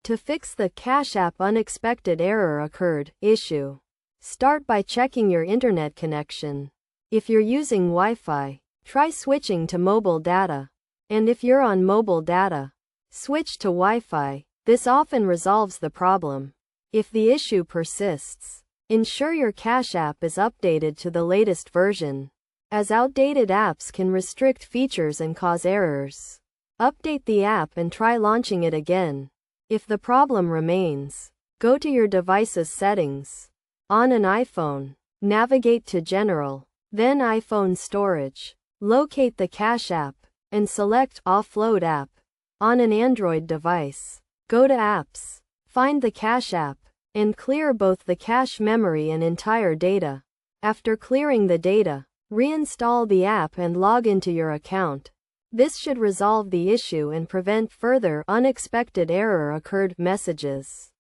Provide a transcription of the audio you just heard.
To fix the Cash App unexpected error occurred issue, start by checking your internet connection. If you're using Wi-Fi, try switching to mobile data. And if you're on mobile data, switch to Wi-Fi. This often resolves the problem. If the issue persists, ensure your Cash App is updated to the latest version, as outdated apps can restrict features and cause errors. Update the app and try launching it again. If the problem remains, go to your device's settings. On an iPhone, navigate to General, then iPhone Storage. Locate the Cash App, and select Offload App. On an Android device, go to Apps, find the Cash App, and clear both the cache memory and entire data. After clearing the data, reinstall the app and log into your account. This should resolve the issue and prevent further unexpected error occurred messages.